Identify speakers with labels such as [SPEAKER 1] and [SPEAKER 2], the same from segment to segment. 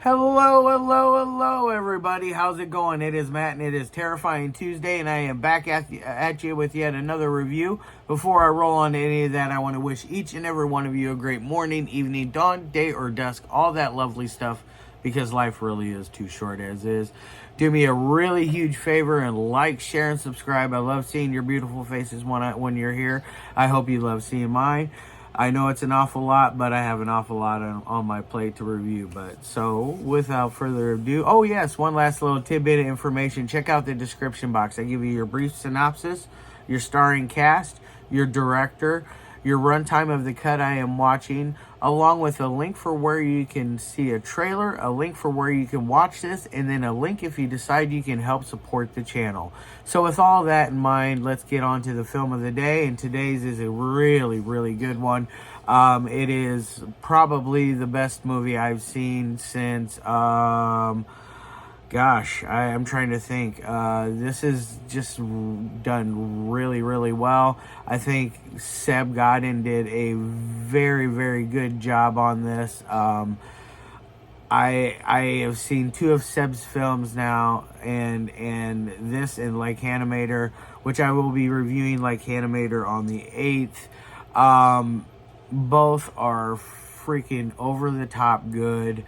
[SPEAKER 1] Hello, everybody. How's it going? It is Matt, and it is Terrifying Tuesday, and I am back at you with yet another review. Before I roll on to any of that, I want to wish each and every one of you a great morning, evening, dawn, day, or dusk, all that lovely stuff, because life really is too short as is. Do me a really huge favor and like, share, and subscribe. I love seeing your beautiful faces when you're here. I hope you love seeing mine. I know it's an awful lot, but I have an awful lot on my plate to review. But so, without further ado, oh yes, one last little tidbit of information. Check out the description box. I give you your brief synopsis, your starring cast, your director, your runtime of the cut I am watching, along with a link for where you can see a trailer, a link for where you can watch this, and then a link if you decide you can help support the channel. So with all that in mind, let's get on to the film of the day, and today's is a really, really good one. It is probably the best movie I've seen since... Gosh, I'm trying to think. This is just done really, really well. I think Séb Godin did a very, very good job on this. I have seen two of Seb's films now, and this and Like Animator, which I will be reviewing Like Animator on the 8th. Both are freaking over the top good.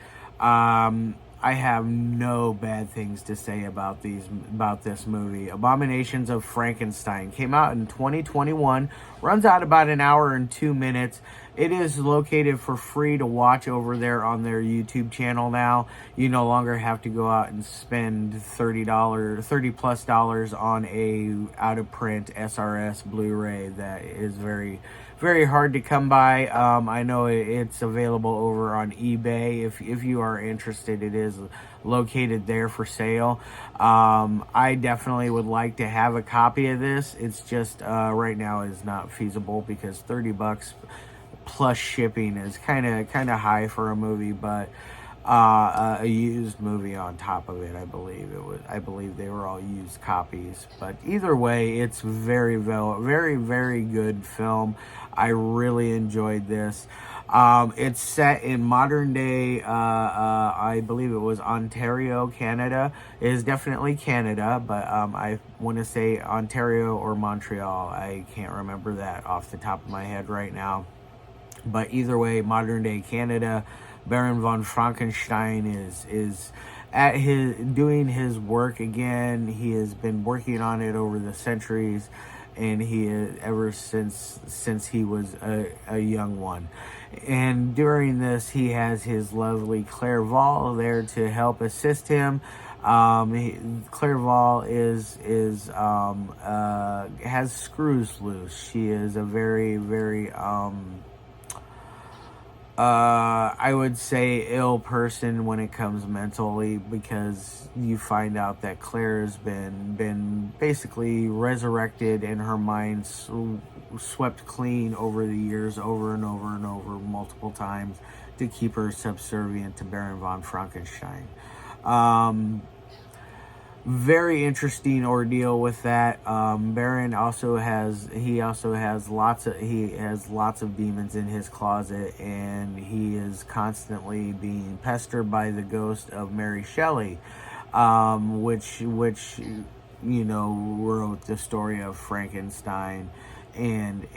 [SPEAKER 1] I have no bad things to say about this movie. Abominations of Frankenstein came out in 2021, runs out about an hour and 2 minutes. It is located for free to watch over there on their YouTube channel now. You no longer have to go out and spend $30 plus on a out of print SRS Blu-ray that is very, very hard to come by. I know it's available over on eBay. If you are interested, it is located there for sale. I definitely would like to have a copy of this. It's just right now is not feasible because $30 plus shipping is kind of high for a movie, but a used movie on top of it. I believe they were all used copies, but either way, it's very, very good film. I really enjoyed this. It's set in modern day, I believe it was Ontario, Canada. It is definitely Canada, but I want to say Ontario or Montreal. I can't remember that off the top of my head right now. But either way, modern day Canada. Baron von Frankenstein is at doing his work again. He has been working on it over the centuries, and he is ever since he was a young one. And during this, he has his lovely Clerval there to help assist him. Clerval has screws loose. She is a very, very I would say ill person when it comes mentally, because you find out that Claire has been basically resurrected and her mind swept clean over the years, over and over and over, multiple times, to keep her subservient to Baron von Frankenstein. Very interesting ordeal with that. Baron also has lots of demons in his closet, and he is constantly being pestered by the ghost of Mary Shelley, which wrote the story of Frankenstein and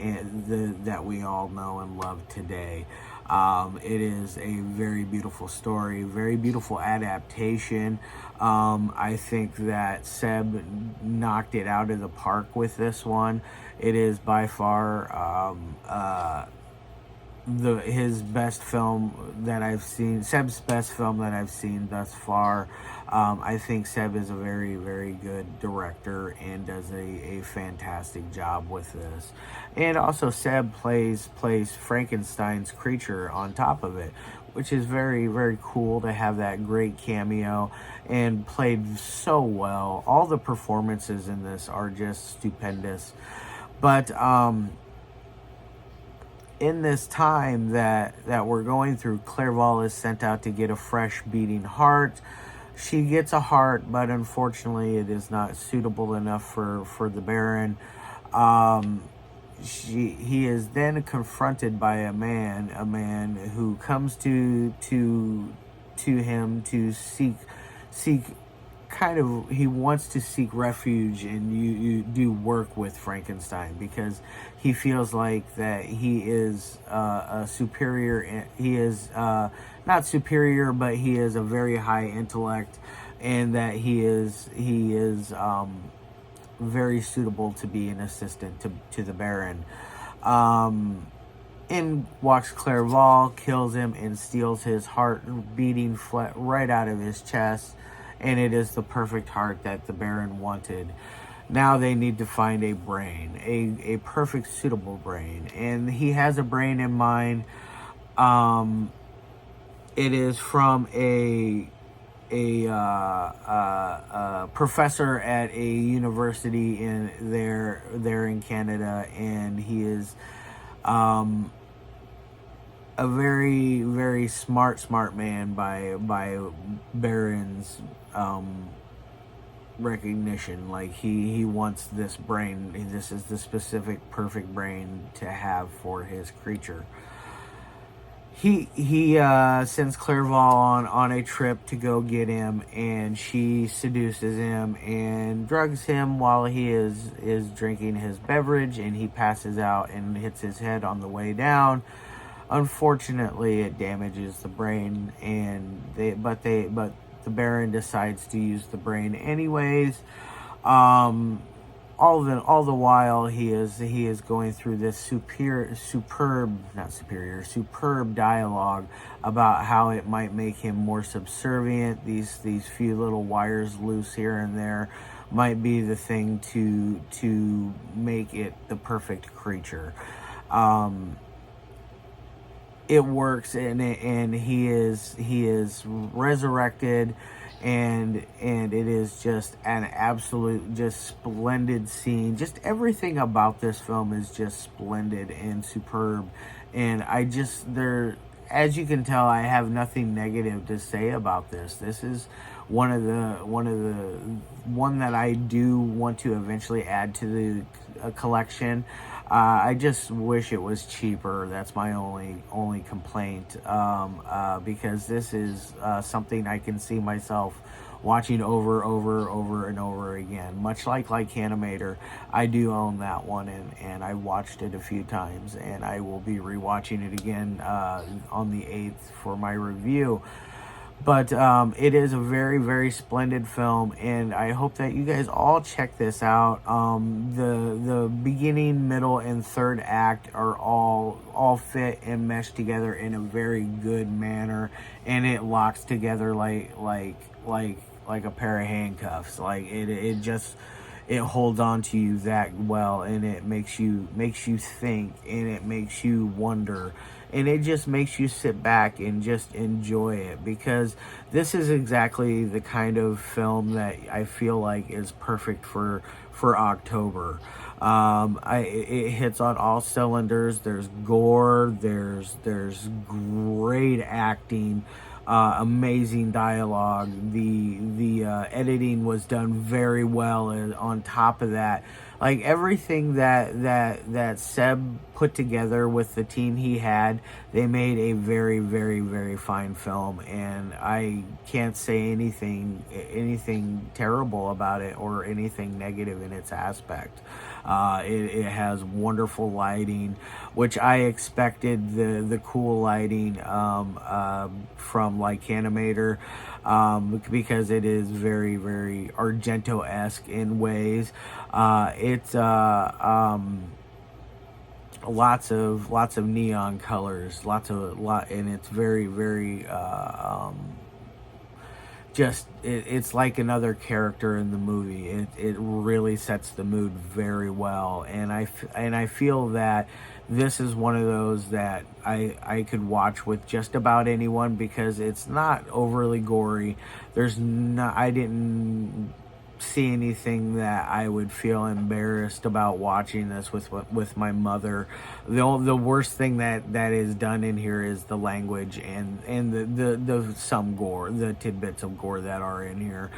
[SPEAKER 1] that we all know and love today. It is a very beautiful story, very beautiful adaptation. I think that Séb knocked it out of the park with this one. It is by far his best film that I've seen, Seb's best film that I've seen thus far. I think Séb is a very, very good director and does a fantastic job with this. And also Séb plays Frankenstein's creature on top of it, which is very, very cool to have that great cameo, and played so well. All the performances in this are just stupendous. But in this time that we're going through, Clerval is sent out to get a fresh beating heart. She gets a heart, but unfortunately it is not suitable enough for the Baron. He is then confronted by a man who comes to to him to seek kind of, he wants to seek refuge and you do work with Frankenstein, because he feels like that he is a superior, he is not superior, but he is a very high intellect, and that he is very suitable to be an assistant to the Baron. In walks Clerval, kills him, and steals his heart beating flat right out of his chest. And it is the perfect heart that the Baron wanted. Now they need to find a brain, a perfect, suitable brain. And he has a brain in mind. It is from a professor at a university there in Canada, and he is a very, very smart man by Baron's recognition. Like he wants this brain. This is the specific perfect brain to have for his creature. He sends Clerval on a trip to go get him, and she seduces him and drugs him while he is drinking his beverage, and he passes out and hits his head on the way down. Unfortunately, it damages the brain, and but the Baron decides to use the brain anyways. All the while he is going through this superb dialogue about how it might make him more subservient. These few little wires loose here and there might be the thing to make it the perfect creature. It works, and he is resurrected, and it is just an absolute, just splendid scene. Just everything about this film is just splendid and superb, and as you can tell, I have nothing negative to say about this. This is one that I do want to eventually add to the collection. I just wish it was cheaper. That's my only complaint, because this is something I can see myself watching over and over again. Much like Animator, I do own that one, and I watched it a few times, and I will be rewatching it again on the 8th for my review. But it is a very, very splendid film, and I hope that you guys all check this out. The beginning, middle, and third act are all fit and meshed together in a very good manner, and it locks together like a pair of handcuffs. Like it holds on to you that well, and it makes you think, and it makes you wonder. And it just makes you sit back and just enjoy it, because this is exactly the kind of film that I feel like is perfect for October. It hits on all cylinders. There's gore. There's great acting. Amazing dialogue. The editing was done very well, and on top of that, like everything that Séb put together with the team he had, they made a very, very, very fine film, and I can't say anything terrible about it or anything negative in its aspect. It has wonderful lighting, which I expected the cool lighting from Animator, because it is very, very Argento-esque in ways. It's lots of neon colors, and it's very, very it's like another character in the movie. It really sets the mood very well, and I feel that this is one of those that I could watch with just about anyone, because it's not overly gory. I didn't see anything that I would feel embarrassed about watching this with my mother. The worst thing that is done in here is the language and the some gore, the tidbits of gore that are in here.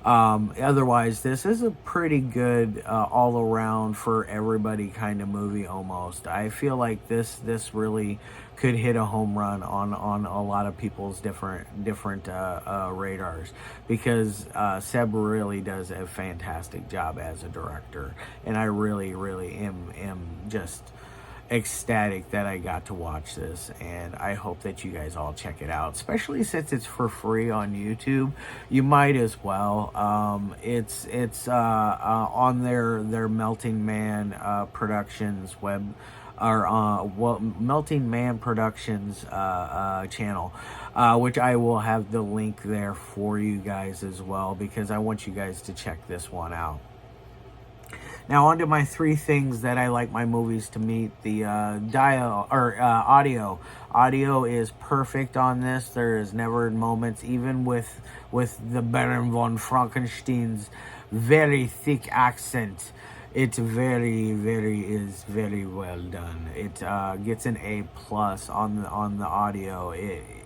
[SPEAKER 1] Otherwise, this is a pretty good all around for everybody kind of movie. Almost, I feel like this really could hit a home run on a lot of people's different radars, because Séb really does a fantastic job as a director, and I really am just ecstatic that I got to watch this, and I hope that you guys all check it out, especially since it's for free on YouTube. You might as well. It's on their Melting Man Productions web, or Melting Man Productions channel, which I will have the link there for you guys as well, because I want you guys to check this one out. Now, on to my 3 things that I like my movies to meet. The audio. Audio is perfect on this. There is never moments, even with the Baron von Frankenstein's very thick accent. It's very well done. It gets an A+ on the audio.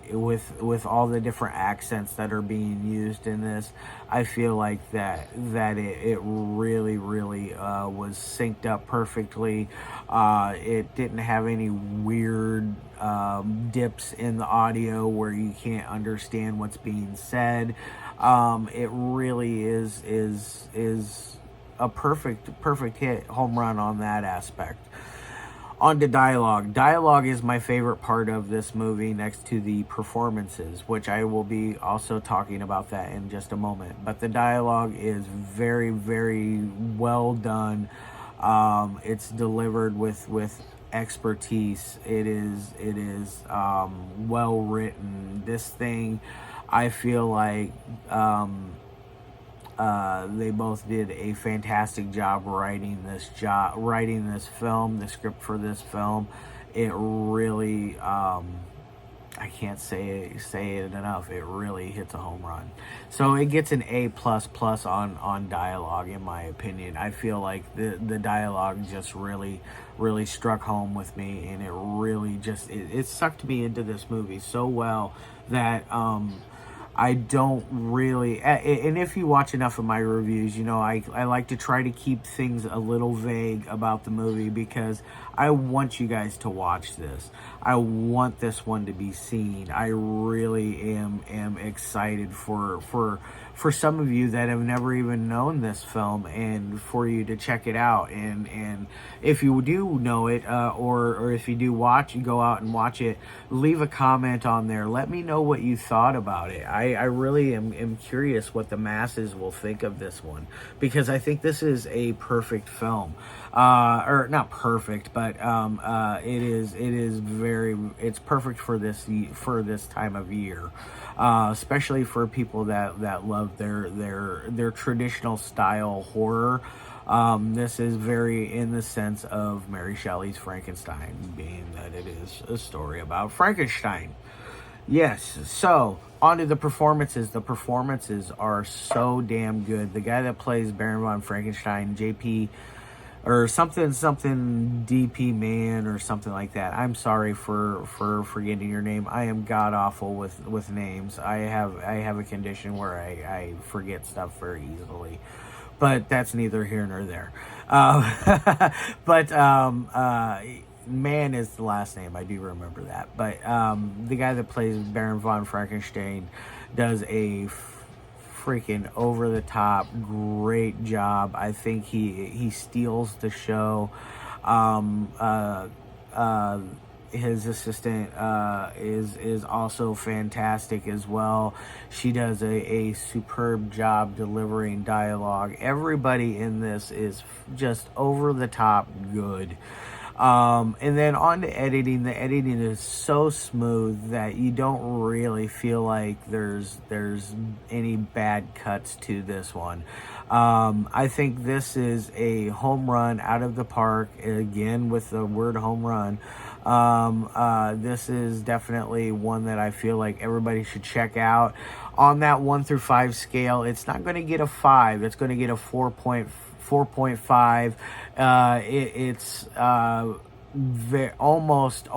[SPEAKER 1] With all the different accents that are being used in this, I feel like that it really was synced up perfectly. It didn't have any weird dips in the audio where you can't understand what's being said. It really is a perfect hit, home run on that aspect. On to dialogue. Dialogue is my favorite part of this movie, next to the performances, which I will be also talking about that in just a moment. But the dialogue is very well done. It's delivered with expertise. It is well written. This thing, I feel like they both did a fantastic job writing this film, the script for this film. It really, I can't say it enough. It really hits a home run. So it gets an A++ on dialogue, in my opinion. I feel like the dialogue just really struck home with me, and it really just it sucked me into this movie so well that I don't really, and if you watch enough of my reviews, you know I like to try to keep things a little vague about the movie, because I want you guys to watch this. I want this one to be seen. I really am excited for some of you that have never even known this film, and for you to check it out. And if you do know it, or if you do go out and watch it, leave a comment on there. Let me know what you thought about it. I really am curious what the masses will think of this one, because I think this is a perfect film. Or not perfect, but it's perfect for this time of year, especially for people that love their traditional style horror. This is very in the sense of Mary Shelley's Frankenstein, being that it is a story about Frankenstein. Yes, so on to the performances. The performances are so damn good. The guy that plays Baron von Frankenstein, JP, or something DP Man or something like that. I'm sorry for forgetting your name. I am god awful with names. I have a condition where I forget stuff very easily, but that's neither here nor there. But Mann is the last name. I do remember that. But the guy that plays Baron von Frankenstein does a freaking over the top great job. I think he steals the show. His assistant is also fantastic as well. She does a superb job delivering dialogue. Everybody in this is just over the top good. And then on to editing. The editing is so smooth that you don't really feel like there's any bad cuts to this one. I think this is a home run out of the park, again with the word home run. This is definitely one that I feel like everybody should check out. On that 1 through 5 scale, it's not going to get a 5. It's going to get a 4.5. It's almost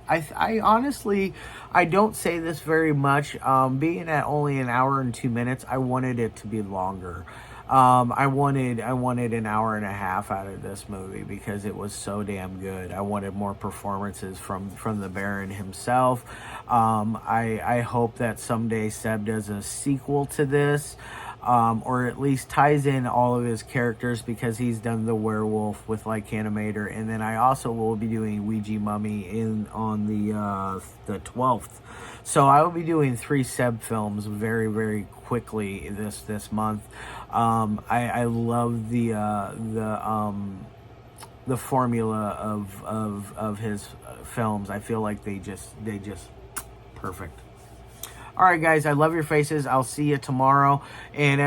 [SPEAKER 1] I honestly, I don't say this very much. Being at only an hour and 2 minutes, I wanted it to be longer. I wanted an hour and a half out of this movie because it was so damn good. I wanted more performances from the Baron himself. I hope that someday Séb does a sequel to this. Or at least ties in all of his characters, because he's done the werewolf with like Animator, and then I also will be doing Ouija Mummy on the 12th. So I will be doing 3 Séb films very, very quickly this month. I love the formula of his films. I feel like they just perfect. All right, guys, I love your faces. I'll see you tomorrow. And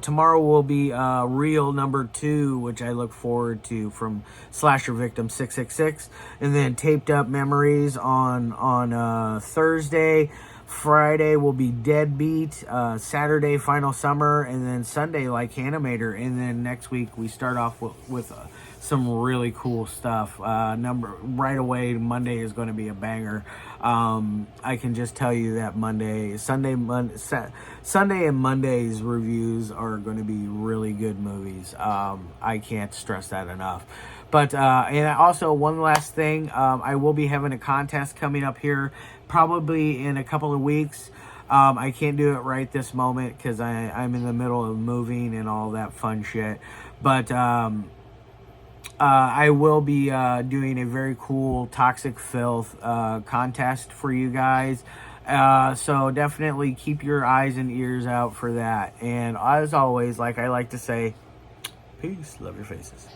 [SPEAKER 1] tomorrow will be Reel number 2, which I look forward to, from Slasher Victim 666. And then Taped Up Memories on Thursday. Friday will be Deadbeat. Saturday, Final Summer. And then Sunday, Like Animator. And then next week, we start off with some really cool stuff. Right away, Monday is going to be a banger. I can just tell you that Sunday and Monday's reviews are going to be really good movies. I can't stress that enough. But and also, one last thing, I will be having a contest coming up here probably in a couple of weeks. I can't do it right this moment because I'm in the middle of moving and all that fun shit. But I will be doing a very cool Toxic Filth contest for you guys. So definitely keep your eyes and ears out for that. And as always, like I like to say, peace, love your faces.